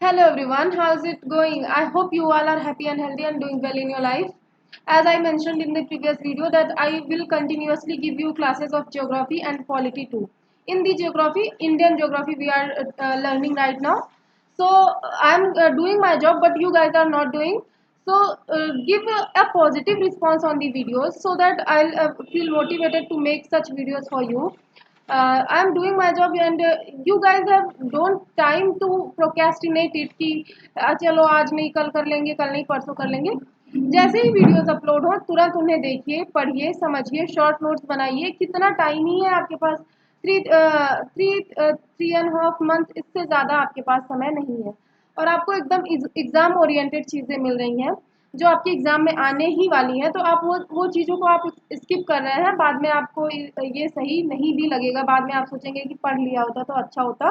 Hello everyone, how's it going? I hope you all are happy and healthy and doing well in your life. As I mentioned in the previous video that I will continuously give you classes of geography and polity too. In the geography, Indian geography we are learning right now. So I'm doing my job but you guys are not doing. So give a positive response on the videos so that I'll feel motivated to make such videos for you. I'm doing my job and you guys have don't time to procrastinate it कि चलो आज नहीं कल कर लेंगे कल नहीं परसों कर लेंगे। जैसे ही वीडियोस अपलोड हो तुरंत उन्हें देखिए पढ़िए समझिए शॉर्ट नोट्स बनाइए। कितना टाइम ही है आपके पास? Three three and half month, इससे ज़्यादा आपके पास समय नहीं है और आपको एकदम एग्ज़ाम ओरिएंटेड चीज़ें मिल रही हैं जो आपके एग्ज़ाम में आने ही वाली हैं। तो आप वो चीज़ों को आप स्किप कर रहे हैं। बाद में आपको ये सही नहीं भी लगेगा। बाद में आप सोचेंगे कि पढ़ लिया होता तो अच्छा होता,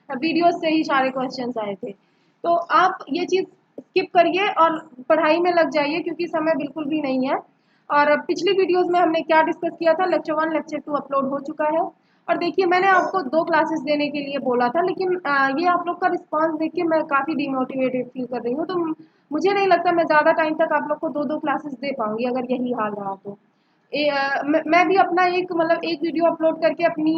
वीडियो से ही सारे क्वेश्चंस आए थे। तो आप ये चीज़ स्किप करिए और पढ़ाई में लग जाइए क्योंकि समय बिल्कुल भी नहीं है। और पिछली वीडियोस में हमने क्या डिस्कस किया था, लेक्चर 1 लेक्चर 2 अपलोड हो चुका है। और देखिए मैंने आपको 2 क्लासेस देने के लिए बोला था लेकिन ये आप लोग का रिस्पांस देख के मैं काफ़ी डिमोटिवेटेड फील कर रही हूँ। तो मुझे नहीं लगता मैं ज़्यादा टाइम तक आप लोग को 2-2 क्लासेस दे पाऊँगी अगर यही हाल रहा तो। मैं भी अपना एक मतलब एक वीडियो अपलोड करके अपनी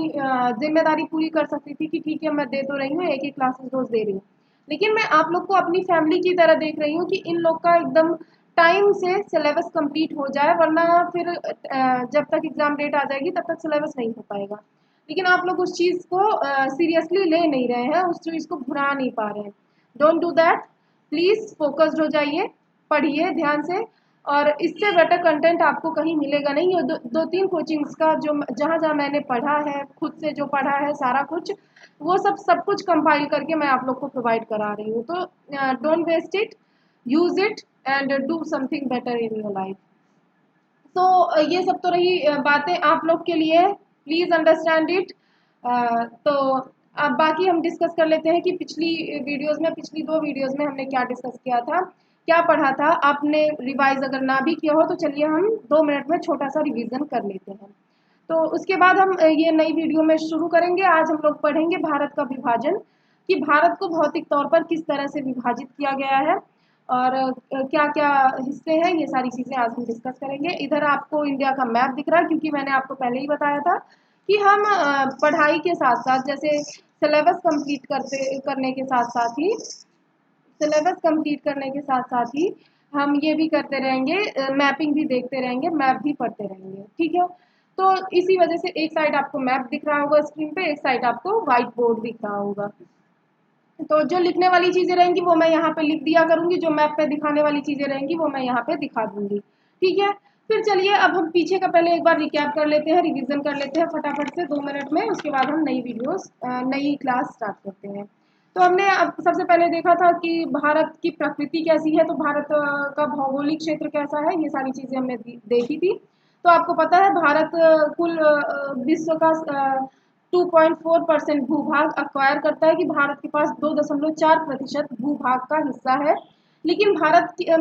ज़िम्मेदारी पूरी कर सकती थी कि ठीक है मैं दे तो रही हूँ, एक-एक क्लासेस रोज़ दे रही हूँ। लेकिन मैं आप लोग को अपनी फैमिली की तरह देख रही हूँ कि इन लोग का एकदम टाइम से सिलेबस कंप्लीट हो जाए वरना फिर जब तक एग्ज़ाम डेट आ जाएगी तब तक सिलेबस नहीं हो पाएगा। लेकिन आप लोग उस चीज़ को सीरियसली ले नहीं रहे हैं, उस चीज़ को भुना नहीं पा रहे हैं। Don't do that. Please focused हो जाइए, पढ़िए ध्यान से और इससे बेटर कंटेंट आपको कहीं मिलेगा नहीं। ये दो तीन कोचिंग्स का जो जहाँ जहाँ मैंने पढ़ा है, खुद से जो पढ़ा है सारा कुछ, वो सब कुछ कंपाइल करके मैं आप लोग को प्रोवाइड करा रही हूँ। तो don't waste it, use it and do something better in your life. तो ये सब तो रही बातें आप लोग के लिए, प्लीज़ अंडरस्टैंड इट। तो अब बाकी हम डिस्कस कर लेते हैं कि पिछली 2 वीडियोज़ में हमने क्या डिस्कस किया था, क्या पढ़ा था। आपने रिवाइज़ अगर ना भी किया हो तो चलिए हम 2 मिनट में छोटा-सा रिवीजन कर लेते हैं। तो उसके बाद हम ये नई वीडियो में शुरू करेंगे। आज हम लोग पढ़ेंगे भारत का विभाजन, कि भारत को भौतिक तौर पर किस तरह से विभाजित किया गया है और क्या-क्या हिस्से हैं, ये सारी चीज़ें आज हम डिस्कस करेंगे। इधर आपको इंडिया का मैप दिख रहा है क्योंकि मैंने आपको पहले ही बताया था कि हम पढ़ाई के साथ-साथ जैसे सिलेबस कंप्लीट करने के साथ-साथ ही हम ये भी करते रहेंगे, मैपिंग भी देखते रहेंगे, मैप भी पढ़ते रहेंगे, ठीक है? तो इसी वजह से एक साइड आपको मैप दिख रहा होगा स्क्रीन पे, एक साइड आपको व्हाइट बोर्ड दिख रहा होगा। तो जो लिखने वाली चीज़ें रहेंगी वो मैं यहाँ पे लिख दिया करूँगी, जो मैप पे दिखाने वाली चीज़ें रहेंगी वो मैं यहाँ पे दिखा दूँगी, ठीक है? फिर चलिए अब हम पीछे का पहले एक बार रिकैप कर लेते हैं, रिवीजन कर लेते हैं फटाफट से 2 मिनट में, उसके बाद हम नई क्लास स्टार्ट करते हैं। तो हमने अब सबसे पहले देखा था कि भारत की प्रकृति कैसी है, तो भारत का भौगोलिक क्षेत्र कैसा है, ये सारी चीज़ें हमने देखी थी। तो आपको पता है भारत कुल विश्व का 2.4% भूभाग अक्वायर करता है, कि भारत के पास 2.4% भूभाग का हिस्सा है। लेकिन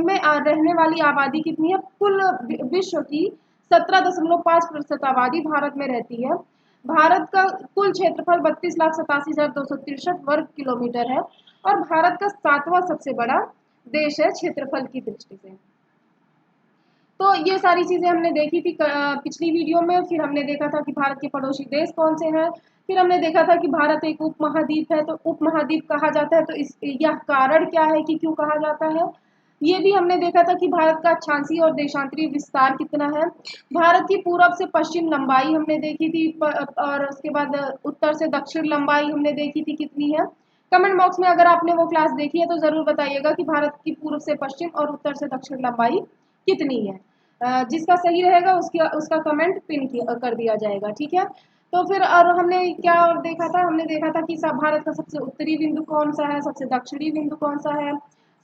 में रहने वाली आबादी कितनी है? कुल विश्व की 17.5% आबादी भारत में रहती है। भारत का कुल क्षेत्रफल 32,87,263 वर्ग किलोमीटर है और भारत का 7वां सबसे बड़ा देश है क्षेत्रफल की दृष्टि से। तो ये सारी चीज़ें हमने देखी थी पिछली वीडियो में। फिर हमने देखा था कि भारत के पड़ोसी देश कौन से हैं। फिर हमने देखा था कि भारत एक उपमहाद्वीप है, तो उपमहाद्वीप कहा जाता है तो यह कारण क्या है कि क्यों कहा जाता है। ये भी हमने देखा था कि भारत का अक्षांशीय और देशांतरीय विस्तार कितना है। भारत की पूरब से पश्चिम लंबाई हमने देखी थी और उसके बाद उत्तर से दक्षिण लंबाई हमने देखी थी कितनी है। कमेंट बॉक्स में अगर आपने वो क्लास देखी है तो ज़रूर बताइएगा कि भारत की पूर्व से पश्चिम और उत्तर से दक्षिण लंबाई कितनी है। जिसका सही रहेगा उसका कमेंट कर दिया जाएगा, ठीक है? तो फिर और हमने क्या और देखा था, हमने देखा था कि भारत का सबसे उत्तरी बिंदु कौन सा है, सबसे दक्षिणी बिंदु कौन सा है,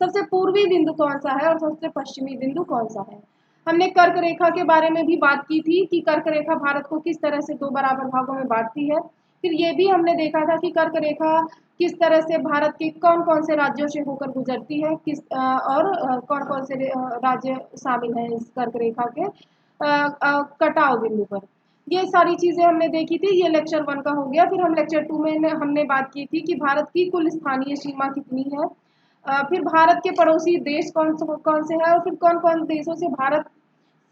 सबसे पूर्वी बिंदु कौन सा है और सबसे पश्चिमी बिंदु कौन सा है। हमने कर्क रेखा के बारे में भी बात की थी कि कर्क रेखा भारत को किस तरह से 2 बराबर भागों में बांटती है। फिर ये भी हमने देखा था कि कर्क रेखा किस तरह से भारत के कौन-कौन से राज्यों से होकर गुजरती है, और कौन-कौन से राज्य शामिल हैं इस कर्क रेखा के कटाव बिंदु पर। ये सारी चीज़ें हमने देखी थी, ये लेक्चर 1 का हो गया। फिर हम लेक्चर 2 में हमने बात की थी कि भारत की कुल स्थानीय सीमा कितनी है। फिर भारत के पड़ोसी देश कौन से हैं, और फिर कौन कौन देशों से भारत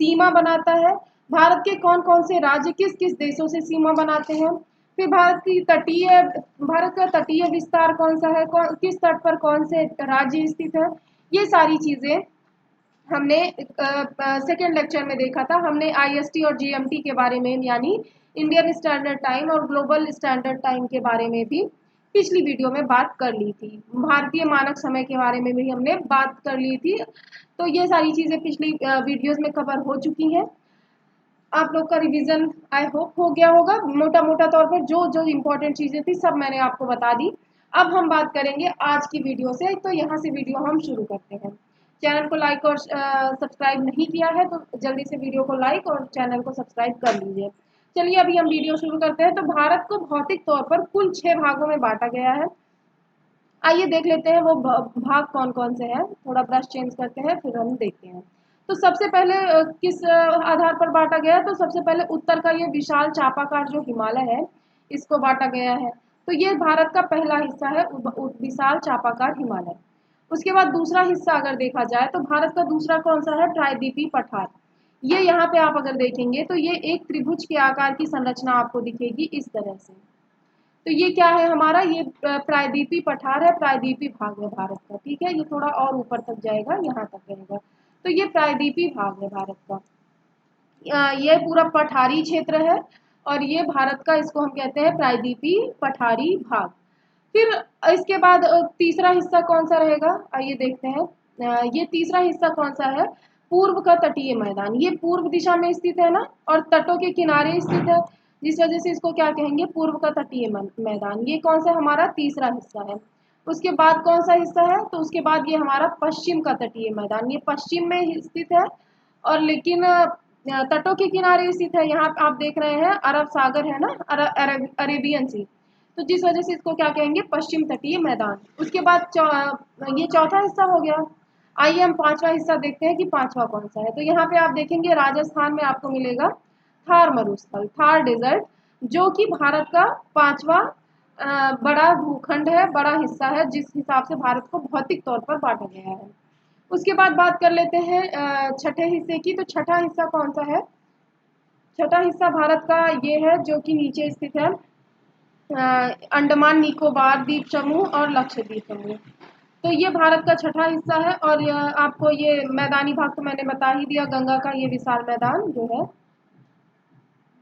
सीमा बनाता है, भारत के कौन कौन से राज्य किस किस देशों से सीमा बनाते हैं, फिर भारत का तटीय विस्तार कौन सा है, किस तट पर कौन से राज्य स्थित है। ये सारी चीजें हमने सेकेंड लेक्चर में देखा था। हमने आईएसटी और जीएमटी के बारे में, यानी इंडियन स्टैंडर्ड टाइम और ग्लोबल स्टैंडर्ड टाइम के बारे में भी पिछली वीडियो में बात कर ली थी। भारतीय मानक समय के बारे में भी हमने बात कर ली थी। तो ये सारी चीजें पिछली वीडियोस में कवर हो चुकी हैं। आप लोग का रिवीजन आई होप हो गया होगा। मोटा मोटा तौर पर जो जो इम्पोर्टेंट चीजें थी सब मैंने आपको बता दी। अब हम बात करेंगे आज की वीडियो से, तो यहाँ से वीडियो हम शुरू करते हैं। चैनल को लाइक और सब्सक्राइब नहीं किया है तो जल्दी से वीडियो को लाइक और चैनल को सब्सक्राइब कर लीजिए। चलिए अभी हम वीडियो शुरू करते हैं। तो भारत को भौतिक तौर पर कुल 6 भागों में बांटा गया है। आइए देख लेते हैं वो भाग कौन कौन से हैं। थोड़ा ब्रश चेंज करते हैं फिर हम देखते हैं। तो सबसे पहले किस आधार पर बांटा गया है, तो सबसे पहले उत्तर का ये विशाल चापाकार जो हिमालय है इसको बांटा गया है। तो ये भारत का पहला हिस्सा है, विशाल चापाकार हिमालय। उसके बाद दूसरा हिस्सा अगर देखा जाए तो भारत का दूसरा कौन सा है, प्रायद्वीपीय पठार। ये यहाँ पे आप अगर देखेंगे तो ये एक त्रिभुज के आकार की संरचना आपको दिखेगी इस तरह से। तो ये क्या है हमारा, ये प्रायद्वीपीय पठार है, प्रायद्वीपीय भाग है भारत का। ठीक है, ये थोड़ा और ऊपर तक जाएगा, यहाँ तक रहेगा। तो ये प्रायद्वीपीय भाग है भारत का। ये पूरा पठारी क्षेत्र है और ये भारत का, इसको हम कहते हैं प्रायद्वीपीय पठारी भाग। फिर इसके बाद तीसरा हिस्सा कौन सा रहेगा, आइए देखते हैं। ये तीसरा हिस्सा कौन सा है, पूर्व का तटीय मैदान। ये पूर्व दिशा में स्थित है ना, और तटों के किनारे स्थित है, जिस वजह से इसको क्या कहेंगे, पूर्व का तटीय मैदान। ये कौन सा हमारा तीसरा हिस्सा है। उसके बाद कौन सा हिस्सा है, तो उसके बाद ये हमारा पश्चिम का तटीय मैदान। ये पश्चिम में स्थित है और लेकिन तटों के किनारे स्थित है। यहाँ आप देख रहे हैं अरब सागर है ना, अरेबियन सी, तो जिस वजह से इसको क्या कहेंगे, पश्चिम तटीय मैदान। उसके बाद ये चौथा हिस्सा हो गया। आइए हम पांचवा हिस्सा देखते हैं कि पांचवा कौन सा है। तो यहाँ पे आप देखेंगे राजस्थान में आपको मिलेगा थार मरुस्थल, थार डेजर्ट, जो कि भारत का पांचवा बड़ा भूखंड है, बड़ा हिस्सा है, जिस हिसाब से भारत को भौतिक तौर पर बांटा गया है। उसके बाद बात कर लेते हैं छठे हिस्से की। तो छठा हिस्सा कौन सा है, छठा हिस्सा भारत का ये है जो कि नीचे स्थित है, अंडमान निकोबार द्वीप समूह और लक्षद्वीप समूह। तो ये भारत का छठा हिस्सा है। और आपको ये मैदानी भाग तो मैंने बता ही दिया, गंगा का ये विशाल मैदान जो है,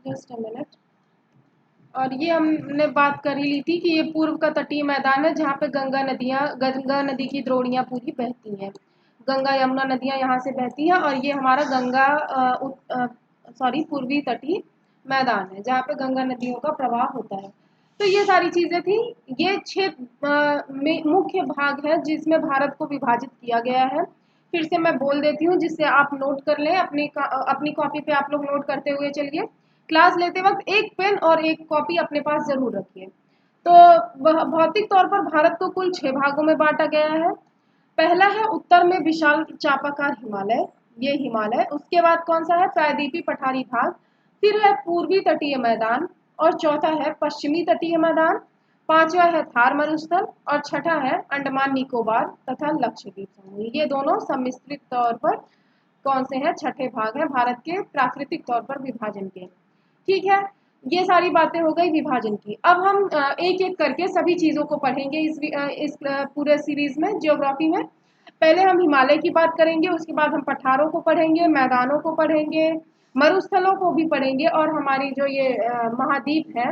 जस्ट अ मिनट। और ये हमने बात कर ही ली थी कि ये पूर्व का तटीय मैदान है, जहाँ पे गंगा नदी की द्रोणियाँ पूरी बहती हैं। गंगा यमुना नदियाँ यहाँ से बहती हैं और ये हमारा पूर्वी तटीय मैदान है, जहाँ पे गंगा नदियों का प्रवाह होता है। तो ये सारी चीजें थी। ये 6 मुख्य भाग है जिसमें भारत को विभाजित किया गया है। फिर से मैं बोल देती हूँ जिससे आप नोट कर लें, अपनी कॉपी पे आप लोग नोट करते हुए चलिए। क्लास लेते वक्त एक पेन और एक कॉपी अपने पास जरूर रखिए। तो भौतिक तौर पर भारत को कुल 6 भागों में बांटा गया है। पहला है उत्तर में विशाल चापाकार हिमालय, ये हिमालय। उसके बाद कौन सा है, प्रायद्वीपीय पठारी भाग। फिर है पूर्वी तटीय मैदान, और चौथा है पश्चिमी तटीय मैदान। पांचवा है थार मरुस्थल और छठा है अंडमान निकोबार तथा लक्षद्वीप समूह। ये दोनों सम्मिश्रित तौर पर कौन से हैं, छठे भाग हैं भारत के प्राकृतिक तौर पर विभाजन के। ठीक है, ये सारी बातें हो गई विभाजन की। अब हम एक एक करके सभी चीजों को पढ़ेंगे इस पूरे सीरीज में, ज्योग्राफी में। पहले हम हिमालय की बात करेंगे, उसके बाद हम पठारों को पढ़ेंगे, मैदानों को पढ़ेंगे, मरुस्थलों को भी पढ़ेंगे, और हमारी जो ये महाद्वीप है,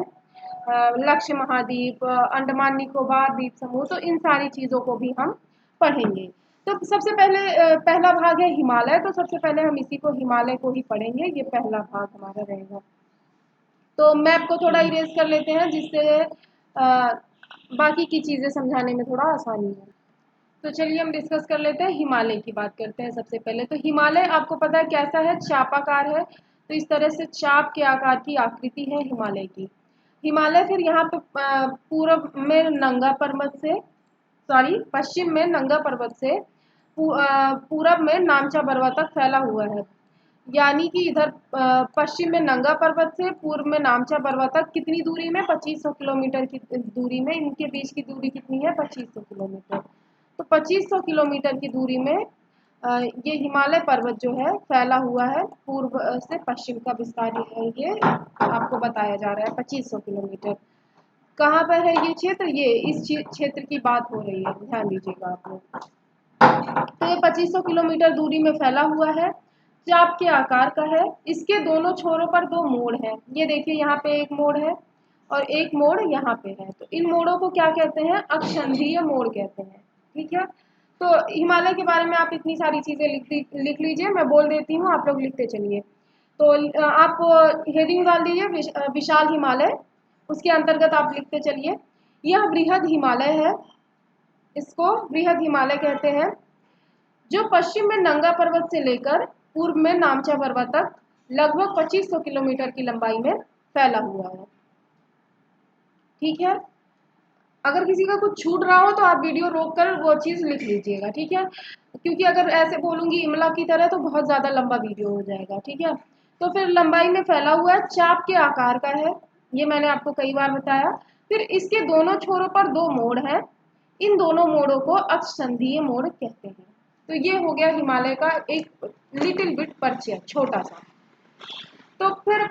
लक्ष्य महाद्वीप, अंडमान निकोबार द्वीप समूह, तो इन सारी चीजों को भी हम पढ़ेंगे। तो सबसे पहले पहला भाग है हिमालय। तो सबसे पहले हम इसी को, हिमालय को ही पढ़ेंगे। ये पहला भाग हमारा रहेगा। तो मैप को थोड़ा इरेज कर लेते हैं जिससे बाकी की चीजें समझाने में थोड़ा आसानी है। तो चलिए हम डिस्कस कर लेते हैं, हिमालय की बात करते हैं सबसे पहले। तो हिमालय आपको पता है कैसा है, चापाकार है। तो इस तरह से चाप के आकार की आकृति है हिमालय की। हिमालय फिर यहाँ पे पूर्व में नंगा पर्वत से, पश्चिम में नंगा पर्वत से पूरब में नामचा बरवा तक फैला हुआ है। यानी कि इधर पश्चिम में नंगा पर्वत से पूर्व में नामचा बरवा तक कितनी दूरी में, 2500 किलोमीटर की दूरी में। इनके बीच की दूरी कितनी है, 2500 किलोमीटर। तो 2500 किलोमीटर की दूरी में ये हिमालय पर्वत जो है फैला हुआ है, पूर्व से पश्चिम का विस्तार है, ये आपको बताया जा रहा है 2500 किलोमीटर। कहाँ पर है ये क्षेत्र? ये इस क्षेत्र की बात हो रही है, ध्यान दीजिएगा आप लोग। तो ये 2500 किलोमीटर दूरी में फैला हुआ है, चाप के आकार का है। इसके दोनों छोरों पर दो मोड़ हैं। ये देखिए यहाँ पे एक मोड़ है और एक मोड़ यहाँ पे है। तो इन मोड़ों को क्या कहते हैं? अक्षांशीय मोड़ कहते हैं। ठीक है, तो हिमालय के बारे में आप इतनी सारी चीजें लिख लीजिए, मैं बोल देती हूँ, आप लोग लिखते चलिए। तो आप हेडिंग डाल दीजिए विशाल हिमालय, उसके अंतर्गत आप लिखते चलिए। यह बृहद हिमालय है, इसको बृहद हिमालय कहते हैं, जो पश्चिम में नंगा पर्वत से लेकर पूर्व में नामचा पर्वत तक लगभग 2500 किलोमीटर की लंबाई में फैला हुआ है। ठीक है, अगर किसी का कुछ छूट रहा हो तो आप वीडियो रोक कर वो चीज़ लिख लीजिएगा। ठीक है, क्योंकि अगर ऐसे बोलूंगी इमला की तरह तो बहुत ज़्यादा लंबा वीडियो हो जाएगा। ठीक है, तो फिर लंबाई में फैला हुआ है, चाप के आकार का है, ये मैंने आपको कई बार बताया। फिर इसके दोनों छोरों पर दो मोड़ हैं, इन दोनों मोड़ों को अक्षसंधीय मोड़ कहते हैं। तो ये हो गया हिमालय का एक लिटिल बिट परिचय, छोटा सा। तो फिर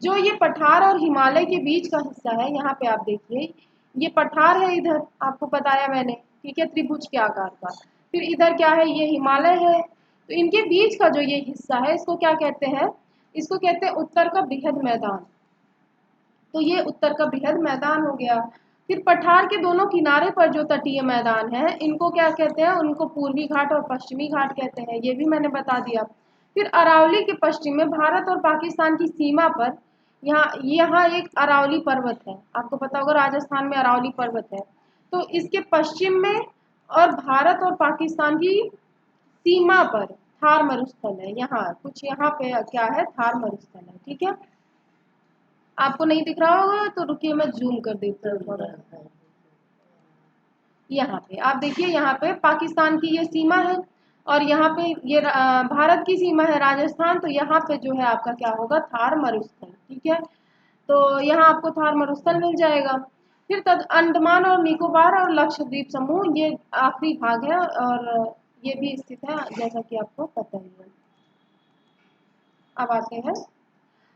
जो ये पठार और हिमालय के बीच का हिस्सा है, यहाँ पे आप देखिए, ये पठार है, इधर आपको बताया मैंने। ठीक है, त्रिभुज के आकार का। फिर इधर क्या है? ये हिमालय है। तो इनके बीच का जो ये हिस्सा है, इसको क्या कहते हैं? इसको कहते हैं उत्तर का बृहद मैदान। तो ये उत्तर का बृहद मैदान हो गया। फिर पठार के दोनों किनारे पर जो तटीय मैदान है, इनको क्या कहते हैं? उनको पूर्वी घाट और पश्चिमी घाट कहते हैं, ये भी मैंने बता दिया। फिर अरावली के पश्चिम में भारत और पाकिस्तान की सीमा पर यहाँ एक अरावली पर्वत है, आपको पता होगा राजस्थान में अरावली पर्वत है। तो इसके पश्चिम में और भारत और पाकिस्तान की सीमा पर थार मरुस्थल है, यहाँ कुछ यहाँ पे क्या है? थार मरुस्थल है। ठीक है, आपको नहीं दिख रहा होगा तो रुकिए मैं जूम कर देती हूँ थोड़ा। यहाँ पे आप देखिए, यहाँ पे पाकिस्तान की ये सीमा है और यहाँ पे ये भारत की सीमा है राजस्थान। तो यहाँ पे जो है आपका क्या होगा? थार मरुस्थल। ठीक है, तो यहाँ आपको थार मरुस्थल मिल जाएगा। फिर अंडमान और निकोबार और लक्षद्वीप समूह, ये आखिरी भाग है और ये भी स्थित है, जैसा कि आपको पता ही है।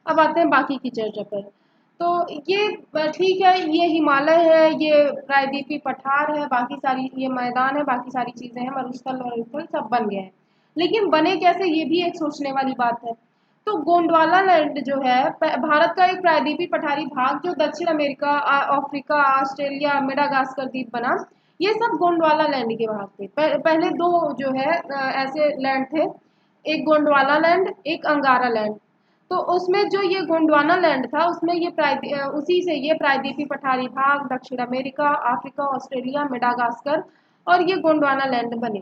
अब आते हैं बाकी की चर्चा पर। तो ये ठीक है, ये हिमालय है, ये प्रायद्वीपीय पठार है, बाकी सारी ये मैदान है, बाकी सारी चीजें हैं, मरुस्थल वरुस्थल सब बन गए हैं। लेकिन बने कैसे, ये भी एक सोचने वाली बात है। तो गोंडवाना लैंड जो है भारत का एक प्रायद्वीपीय पठारी भाग, जो दक्षिण अमेरिका, अफ्रीका, ऑस्ट्रेलिया, मेडागास्कर द्वीप बना, ये सब गोंडवाना लैंड के भाग थे। पहले दो जो है ऐसे लैंड थे, एक गोंडवाना लैंड, एक अंगारा लैंड। तो उसमें जो ये गोंडवाना लैंड था, उसमें ये उसी से ये प्रायद्वीपीय पठारी भाग, दक्षिण अमेरिका, अफ्रीका, ऑस्ट्रेलिया, मेडागास्कर और ये गोंडवाना लैंड बने।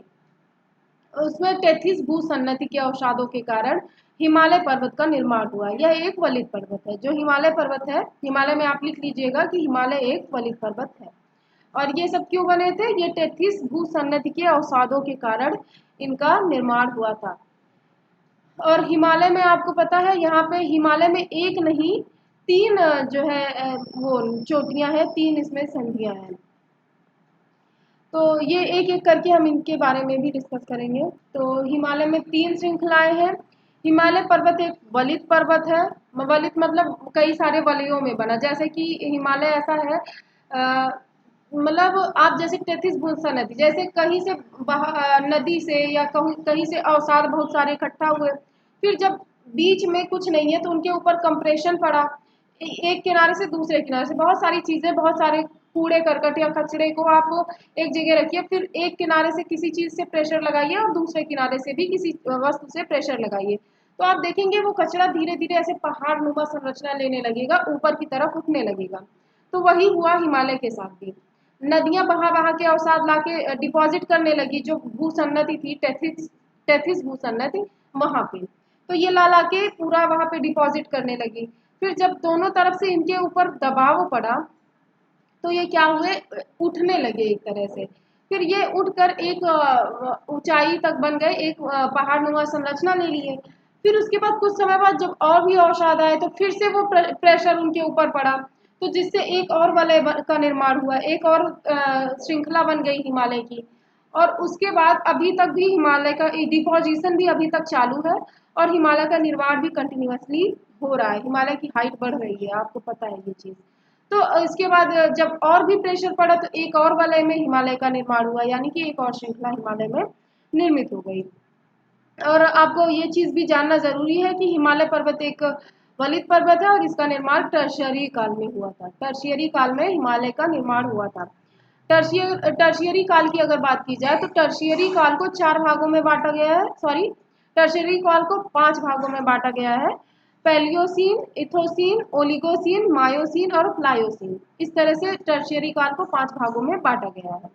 उसमें टेथिस भूसन्नति के अवसादों के कारण हिमालय पर्वत का निर्माण हुआ। यह एक वलित पर्वत है, जो हिमालय पर्वत है, हिमालय में आप लिख लीजिएगा कि हिमालय एक वलित पर्वत है। और ये सब क्यों बने थे? ये टेथिस भूसन्नति के अवसादों के कारण इनका निर्माण हुआ था। और हिमालय में आपको पता है, यहाँ पे हिमालय में एक नहीं तीन जो है वो चोटियां हैं, तीन इसमें संधियां हैं। तो ये एक एक करके हम इनके बारे में भी डिस्कस करेंगे। तो हिमालय में तीन श्रृंखलाएं हैं। हिमालय पर्वत एक वलित पर्वत है, वलित मतलब कई सारे वलयों में बना। जैसे कि हिमालय ऐसा है, मतलब आप जैसे टेथिस भूसन्नति, जैसे कहीं से नदी से या कहीं से अवसाद बहुत सारे इकट्ठा हुए, फिर जब बीच में कुछ नहीं है तो उनके ऊपर कंप्रेशन पड़ा, एक किनारे से दूसरे किनारे से बहुत सारी चीजें, बहुत सारे कूड़े करकट या कचरे को आप एक जगह रखिए, फिर एक किनारे से किसी चीज से प्रेशर लगाइए और दूसरे किनारे से भी किसी वस्तु से प्रेशर लगाइए, तो आप देखेंगे वो कचरा धीरे धीरे ऐसे पहाड़ नुमा संरचना लेने लगेगा, ऊपर की तरफ उठने लगेगा। तो वही हुआ हिमालय के साथ भी। नदियां बहा बहा के अवसाद लाके डिपॉजिट करने लगी, जो भूसन्नति थी, टेथिस भूसन्नति वहां पे, तो ये ला ला के पूरा वहां पे डिपॉजिट करने लगी। फिर जब दोनों तरफ से इनके ऊपर दबाव पड़ा तो ये क्या हुए? उठने लगे एक तरह से। फिर ये उठकर एक ऊंचाई तक बन गए, एक पहाड़ नुमा संरचना ले लिए। फिर उसके बाद कुछ समय बाद जब और भी अवसाद आए तो फिर से वो प्रेशर उनके ऊपर पड़ा, तो जिससे एक और वलय का निर्माण हुआ, एक और श्रृंखला बन गई हिमालय की। और उसके बाद अभी तक भी हिमालय का डिपोजिशन भी अभी तक चालू है और हिमालय का निर्माण भी कंटिन्यूअसली हो रहा है। हिमालय की हाइट बढ़ रही है, आपको पता है ये चीज़। तो इसके बाद जब और भी प्रेशर पड़ा तो एक और वलय में हिमालय का निर्माण हुआ, यानी कि एक और श्रृंखला हिमालय में निर्मित हो गई। और आपको ये चीज़ भी जानना ज़रूरी है कि हिमालय पर्वत एक वलित पर्वत है और इसका निर्माण टर्शियरी काल में हुआ था। टर्शियरी काल में हिमालय का निर्माण हुआ था। टर्शियरी काल की अगर बात की जाए तो टर्शियरी काल को 4 भागों में बांटा गया है, टर्शियरी काल को 5 भागों में बांटा गया है। पैलियोसीन, इथोसीन, ओलिगोसीन, मायोसीन और प्लायोसीन, इस तरह से टर्शियरी काल को 5 भागों में बांटा गया है।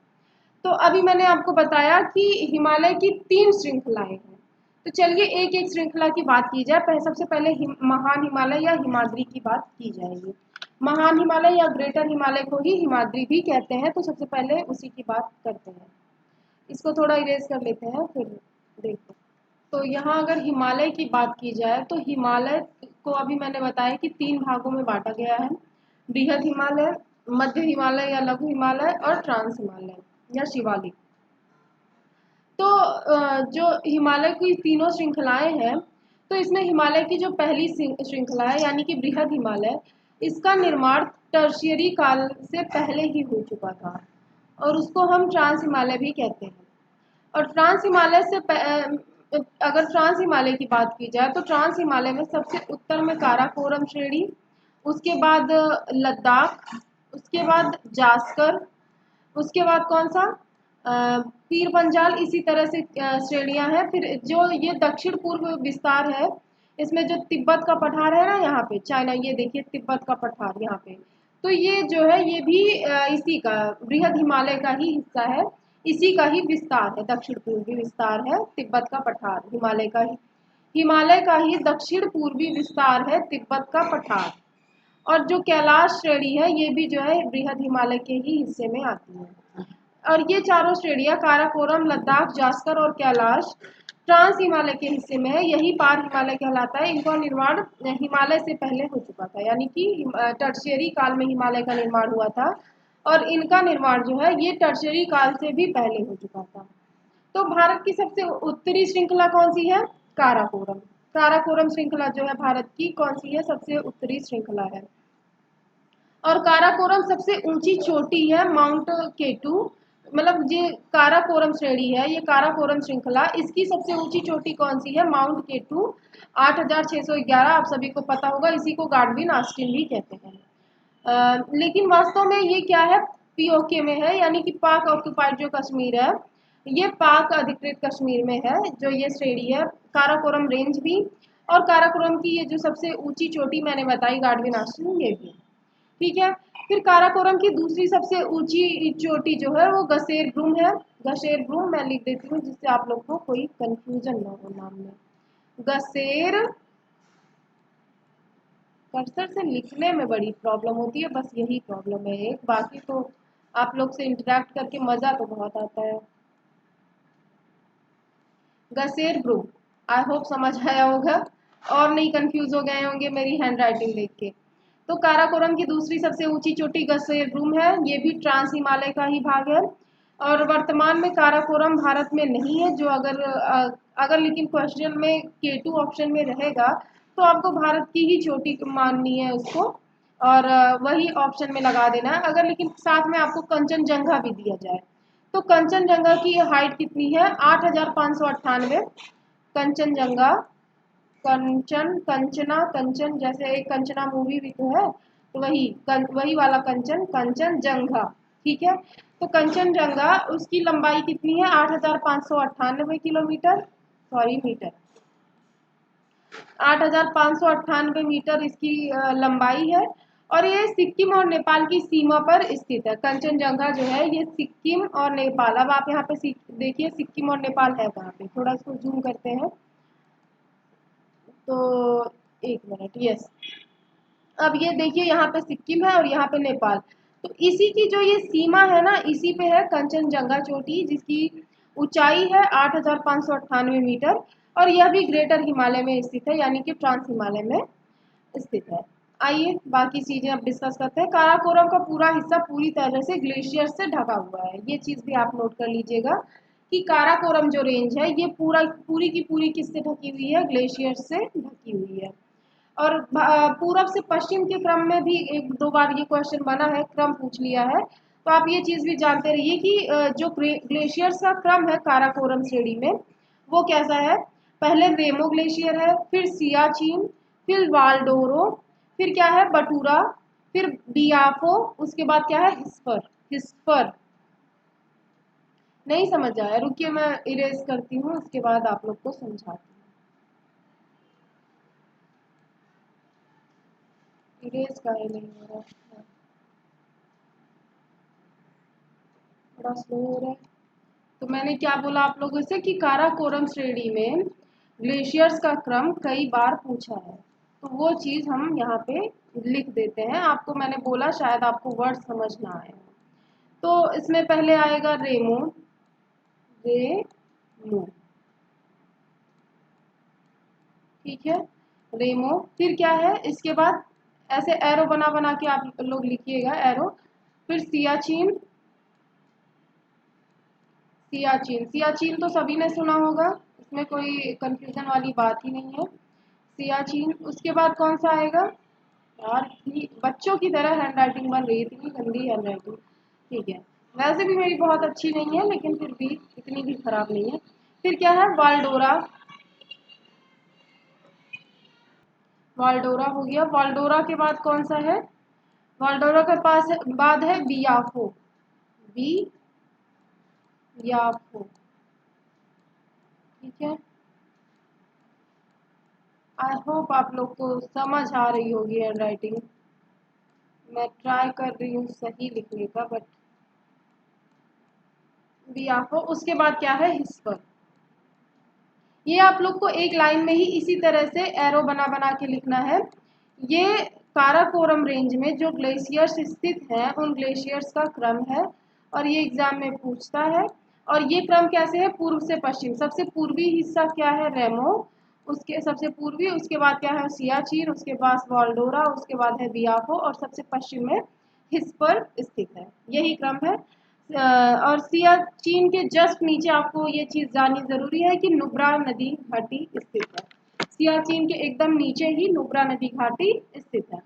तो अभी मैंने आपको बताया कि हिमालय की 3 श्रृंखलाएं हैं। तो चलिए एक एक श्रृंखला की बात की जाए। सबसे पहले महान हिमालय या हिमाद्री की बात की जाएगी। महान हिमालय या ग्रेटर हिमालय को ही हिमाद्री भी कहते हैं, तो सबसे पहले उसी की बात करते हैं। इसको थोड़ा इरेज कर लेते हैं, फिर देखते हैं। तो यहाँ अगर हिमालय की बात की जाए तो हिमालय को अभी मैंने बताया कि 3 भागों में बांटा गया है। बृहद हिमालय, मध्य हिमालय या लघु हिमालय और ट्रांस हिमालय या शिवालिक। तो जो हिमालय की तीनों श्रृंखलाएं हैं, तो इसमें हिमालय की जो पहली श्रृंखला है यानी कि बृहद हिमालय, इसका निर्माण टर्शियरी काल से पहले ही हो चुका था और उसको हम ट्रांस हिमालय भी कहते हैं। और ट्रांस हिमालय से अगर ट्रांस हिमालय की बात की जाए तो ट्रांस हिमालय में सबसे उत्तर में काराकोरम श्रेणी, उसके बाद लद्दाख, उसके बाद जास्कर, उसके बाद कौन सा पीर पंजाल, इसी तरह से श्रेणियां हैं। फिर जो ये दक्षिण पूर्व विस्तार है, इसमें जो तिब्बत का पठार है ना, यहाँ पे चाइना, ये देखिए तिब्बत का पठार यहाँ पे, तो ये जो है ये भी इसी का बृहद हिमालय का ही हिस्सा है, इसी का ही विस्तार है, दक्षिण पूर्वी विस्तार है तिब्बत का पठार, हिमालय का ही दक्षिण पूर्वी विस्तार है तिब्बत का पठार। और जो कैलाश श्रेणी है ये भी जो है बृहद हिमालय के ही हिस्से में आती है। और ये चारों श्रेणियां काराकोरम, लद्दाख, जास्कर और कैलाश ट्रांस हिमालय के हिस्से में है, यही पार हिमालय कहलाता है। इनका निर्माण हिमालय से पहले हो चुका था, यानी कि टर्शियरी काल में हिमालय का निर्माण हुआ था और इनका निर्माण जो है ये टर्शियरी काल से भी पहले हो चुका था। तो भारत की सबसे उत्तरी श्रृंखला कौन सी है? काराकोरम। काराकोरम श्रृंखला जो है भारत की कौन सी है? सबसे उत्तरी श्रृंखला है। और काराकोरम सबसे ऊंची चोटी है माउंट केटू, मतलब ये काराकोरम श्रेणी है, ये काराकोरम श्रृंखला, इसकी सबसे ऊंची चोटी कौन सी है? माउंट केटू 8611, आप सभी को पता होगा, इसी को गाडविन आस्टिन भी कहते हैं। लेकिन वास्तव में ये क्या है? पीओके में है, यानी कि पाक ऑक्युपाइड जो कश्मीर है, ये पाक अधिकृत कश्मीर में है जो ये श्रेणी है, काराकोरम रेंज भी। और काराकोरम की ये जो सबसे ऊंची चोटी मैंने बताई गाडविन आस्टिन, ये भी, ठीक है। फिर काराकोरम की दूसरी सबसे ऊंची चोटी जो है वो गसेर ब्रूम है। गसेर ब्रूम मैं लिख देती हूँ जिससे आप लोग को कोई कंफ्यूजन ना हो नाम में। गसेर, कर्सर से लिखने में बड़ी प्रॉब्लम होती है, बस यही प्रॉब्लम है एक, बाकी तो आप लोग से इंटरेक्ट करके मजा तो बहुत आता है। गसेर ब्रूम, आई होप समझ आया होगा और नहीं कंफ्यूज हो गए होंगे मेरी हैंड राइटिंग देख के। तो काराकोरम की दूसरी सबसे ऊंची चोटी गसेर ब्रूम है, ये भी ट्रांस हिमालय का ही भाग है। और वर्तमान में काराकोरम भारत में नहीं है, जो अगर लेकिन क्वेश्चन में K2 ऑप्शन में रहेगा तो आपको भारत की ही चोटी माननी है उसको, और वही ऑप्शन में लगा देना है। अगर लेकिन साथ में आपको कंचनजंगा भी दिया जाए तो कंचनजंगा की हाइट कितनी है? 8598। कंचनजंगा, कंचन जैसे एक कंचना मूवी भी तो है, तो वही वाला कंचनजंगा, ठीक है। तो कंचनजंगा, उसकी लंबाई कितनी है? 8598 किलोमीटर, सॉरी मीटर, 8598 मीटर इसकी लंबाई है। और ये सिक्किम और नेपाल की सीमा पर स्थित है। कंचनजंगा जो है ये सिक्किम और नेपाल, अब आप यहाँ पे देखिए सिक्किम और नेपाल है कहाँ पे, थोड़ा इसको जूम करते हैं तो एक मिनट, यस, अब ये देखिए यहाँ पे सिक्किम है और यहाँ पे नेपाल, तो इसी की जो ये सीमा है ना, इसी पे है कंचनजंगा चोटी, जिसकी ऊंचाई है 8598 मीटर और यह भी ग्रेटर हिमालय में स्थित है, यानी कि ट्रांस हिमालय में स्थित है। आइए बाकी चीजें अब डिस्कस करते हैं। काराकोरम का पूरा हिस्सा पूरी तरह से ग्लेशियर से ढका हुआ है। ये चीज भी आप नोट कर लीजिएगा कि काराकोरम जो रेंज है ये पूरी की पूरी किससे ढकी हुई है, ग्लेशियर से ढकी हुई है। और पूरब से पश्चिम के क्रम में भी एक दो बार ये क्वेश्चन बना है, क्रम पूछ लिया है, तो आप ये चीज भी जानते रहिए कि जो ग्लेशियर्स का क्रम है काराकोरम श्रेणी में वो कैसा है। पहले रेमो ग्लेशियर है, फिर सियाचिन, फिर वाल्डोरो, फिर क्या है बटूरा, फिर बियाफो, उसके बाद क्या है हिस्पर। हिस्पर नहीं समझ आया, रुकिए मैं इरेज करती हूँ, उसके बाद आप लोग को समझाती हूँ। इरेज का ही नहीं हो रहा है, थोड़ा स्लो हो रहा है। तो मैंने क्या बोला आप लोगों से कि काराकोरम श्रेणी में ग्लेशियर्स का क्रम कई बार पूछा है, तो वो चीज हम यहाँ पे लिख देते हैं। आपको मैंने बोला शायद आपको वर्ड समझ ना आए। तो इसमें पहले आएगा रेमो, रेमो, ठीक है, रेमो। फिर क्या है इसके बाद, ऐसे एरो बना बना के आप लोग लिखिएगा, एरो। फिर सियाचिन, सियाचिन, सियाचिन तो सभी ने सुना होगा, इसमें कोई कंफ्यूजन वाली बात ही नहीं है, सियाचिन। उसके बाद कौन सा आएगा, यार बच्चों की तरह हैंड राइटिंग बन रही है, इतनी गंदी हैंड राइटिंग, ठीक है, वैसे भी मेरी बहुत अच्छी नहीं है लेकिन फिर भी इतनी भी खराब नहीं है। फिर क्या है वाल्डोरा, वाल्डोरा हो गया। वाल्डोरा के बाद कौन सा है, वाल्डोरा के पास बाद है बियाफो, बियाफो, ठीक है। आई होप आप लोग को समझ आ रही होगी हैंड राइटिंग, मैं ट्राई कर रही हूँ सही लिखने का, बट बियाफो। उसके बाद क्या है हिस्पर। ये आप लोग को एक लाइन में ही इसी तरह से एरो बना बना के लिखना है। ये काराकोरम रेंज में जो ग्लेशियर्स स्थित हैं उन ग्लेशियर्स का क्रम है, और ये एग्जाम में पूछता है। और ये क्रम कैसे है, पूर्व से पश्चिम। सबसे पूर्वी हिस्सा क्या है, रेमो, उसके सबसे पूर्वी, उसके बाद क्या है सियाचिन, उसके बाद वाल्डोरा, उसके बाद है बियाफो, और सबसे पश्चिम में हिस्पर स्थित है। यही क्रम है। और सियाचिन के जस्ट नीचे आपको ये चीज जाननी जरूरी है कि नुब्रा नदी घाटी स्थित है। सियाचिन के एकदम नीचे ही नुब्रा नदी घाटी स्थित है।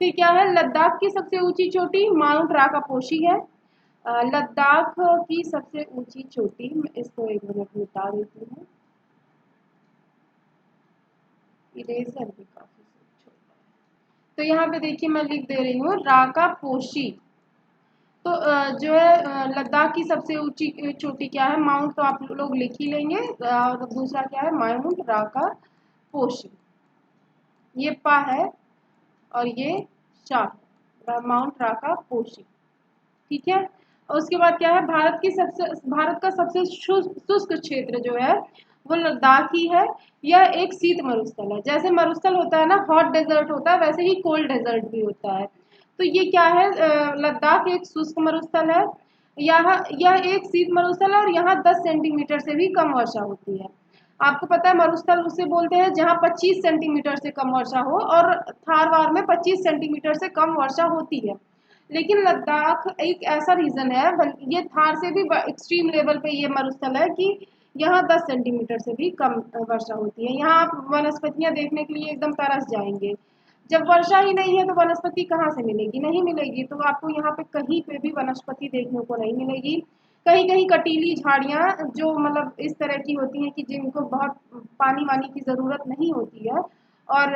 फिर क्या है, लद्दाख की सबसे ऊंची चोटी माउंट राकापोशी है। लद्दाख की सबसे ऊंची चोटी, मैं इसको एक मिनट मिटा देती हूँ, इरेजर भी काफी छोटा है। तो यहाँ पे देखिए मैं लिख दे रही हूँ राकापोशी। तो जो है लद्दाख की सबसे ऊंची चोटी क्या है, माउंट तो आप लोग लिख ही लेंगे, और दूसरा क्या है माउंट राका पोशी। ये पा है और ये शा, माउंट राका पोशी, ठीक है। और उसके बाद क्या है, भारत का सबसे शुष्क क्षेत्र जो है वो लद्दाख ही है। यह एक शीत मरुस्थल है। जैसे मरुस्थल होता है ना, हॉट डेजर्ट होता है, वैसे ही कोल्ड डेजर्ट भी होता है। तो ये क्या है, लद्दाख एक शुष्क मरुस्थल है। यहाँ यह एक शीत मरुस्थल है और यहाँ 10 सेंटीमीटर से भी कम वर्षा होती है। आपको पता है मरुस्थल उसे बोलते हैं जहाँ 25 सेंटीमीटर से कम वर्षा हो, और थार वार में 25 सेंटीमीटर से कम वर्षा होती है। लेकिन लद्दाख एक ऐसा रीजन है, ये थार से भी एक्सट्रीम लेवल पे ये मरुस्थल है कि यहाँ 10 सेंटीमीटर से भी कम वर्षा होती है। यहाँ आप वनस्पतियां देखने के लिए एकदम तरस जाएंगे। जब वर्षा ही नहीं है तो वनस्पति कहाँ से मिलेगी, नहीं मिलेगी। तो आपको यहाँ पे कहीं पे भी वनस्पति देखने को नहीं मिलेगी। कहीं कहीं कटीली झाड़ियाँ जो मतलब इस तरह की होती हैं कि जिनको बहुत पानी वानी की जरूरत नहीं होती है, और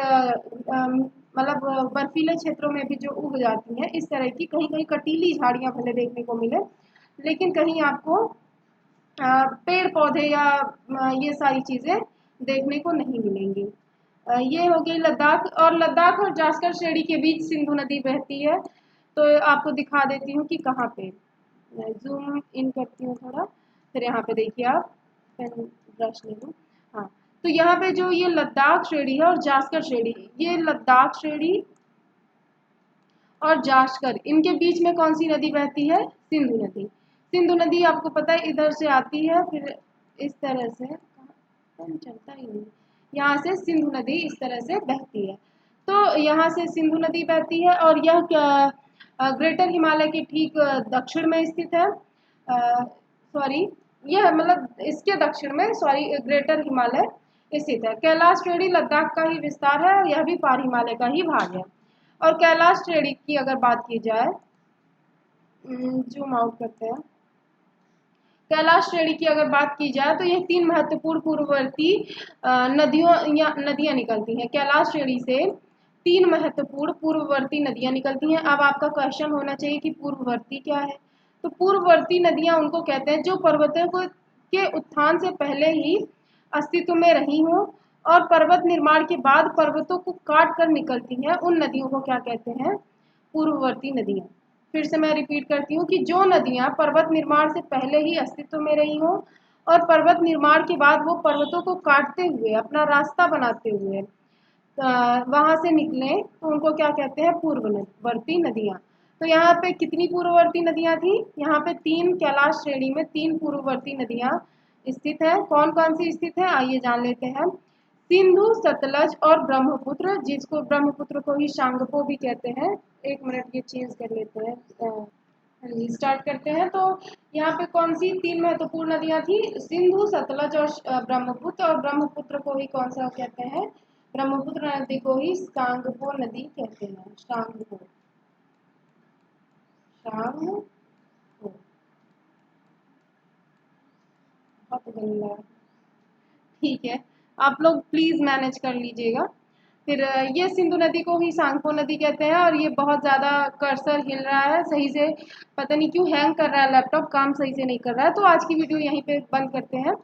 मतलब बर्फीले क्षेत्रों में भी जो उग जाती हैं, इस तरह की कहीं कहीं कटीली झाड़ियाँ भले देखने को मिले, लेकिन कहीं आपको पेड़ पौधे या ये सारी चीजें देखने को नहीं मिलेंगी। ये हो गई लद्दाख। और लद्दाख और जास्कर श्रेणी के बीच सिंधु नदी बहती है। तो आपको दिखा देती हूँ कि कहाँ पे, मैं जूम इन करती हूँ थोड़ा, फिर यहाँ पे देखिए आप, पेन ब्रश ले लूँ, हाँ। तो यहाँ पे जो ये लद्दाख श्रेणी है और जास्कर श्रेणी, ये लद्दाख श्रेणी और जास्कर, इनके बीच में कौन सी नदी बहती है, सिंधु नदी। सिंधु नदी आपको पता है इधर से आती है, फिर इस तरह से, पेन चलता ही नहीं, यहाँ से सिंधु नदी इस तरह से बहती है। तो यहाँ से सिंधु नदी बहती है और यह ग्रेटर हिमालय के ठीक दक्षिण में स्थित है। सॉरी, यह मतलब इसके दक्षिण में, सॉरी, ग्रेटर हिमालय स्थित है। कैलाश श्रेणी लद्दाख का ही विस्तार है और यह भी पार हिमालय का ही भाग है। और कैलाश श्रेणी की अगर बात की जाए, जूम आउट करते हैं, कैलाश श्रेणी की अगर बात की जाए तो यह 3 महत्वपूर्ण पूर्ववर्ती नदियां निकलती हैं। कैलाश श्रेणी से 3 महत्वपूर्ण पूर्ववर्ती नदियां निकलती हैं। अब आपका क्वेश्चन होना चाहिए कि पूर्ववर्ती क्या है। तो पूर्ववर्ती नदियां उनको कहते हैं जो पर्वतों को के उत्थान से पहले ही अस्तित्व में रही हो और पर्वत निर्माण के बाद पर्वतों को काट कर निकलती हैं। उन नदियों को क्या कहते हैं? पूर्ववर्ती नदियां। फिर से मैं रिपीट करती हूँ कि जो नदियां पर्वत निर्माण से पहले ही अस्तित्व में रही हो और पर्वत निर्माण के बाद वो पर्वतों को काटते हुए अपना रास्ता बनाते हुए वहां से निकले तो उनको क्या कहते हैं? पूर्ववर्ती नदियां। तो यहाँ पे कितनी पूर्ववर्ती नदियां थी? यहाँ पे 3, कैलाश श्रेणी में 3 पूर्ववर्ती नदियां स्थित है। कौन कौन सी स्थित है आइए जान लेते हैं। सिंधु, सतलज और ब्रह्मपुत्र, जिसको ब्रह्मपुत्र को ही शांगपो भी कहते हैं। एक मिनट, ये चेंज कर लेते हैं, स्टार्ट करते हैं। तो यहाँ पे कौन सी 3 महत्वपूर्ण नदियां थी? सिंधु, सतलज और ब्रह्मपुत्र। और ब्रह्मपुत्र को ही कौन सा कहते हैं? ब्रह्मपुत्र नदी को ही शांगपो नदी कहते हैं। शांगपो, शांगपो, बहुत गंदा है, ठीक है, आप लोग प्लीज मैनेज कर लीजिएगा। फिर ये सिंधु नदी को ही सांगपो नदी कहते हैं। और ये बहुत ज़्यादा कर्सर हिल रहा है सही से, पता नहीं क्यों हैंग कर रहा है, लैपटॉप काम सही से नहीं कर रहा है। तो आज की वीडियो यहीं पे बंद करते हैं।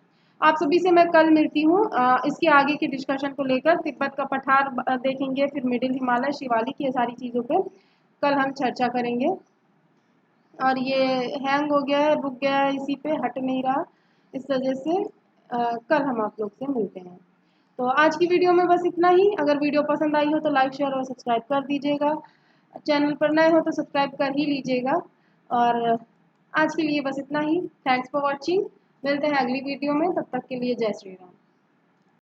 आप सभी से मैं कल मिलती हूँ इसके आगे की डिस्कशन को लेकर। तिब्बत का पठार देखेंगे, फिर मिडिल हिमालय, शिवालिक, ये सारी चीज़ों पे कल हम चर्चा करेंगे। और ये हैंग हो गया है, रुक गया है, इसी पे हट नहीं रहा, इस वजह से कल हम आप लोग से मिलते हैं। तो आज की वीडियो में बस इतना ही। अगर वीडियो पसंद आई हो तो लाइक, शेयर और सब्सक्राइब कर दीजिएगा। चैनल पर नए हो तो सब्सक्राइब कर ही लीजिएगा। और आज के लिए बस इतना ही। Thanks for watching. मिलते हैं अगली वीडियो में, तब तक के लिए जय श्री राम।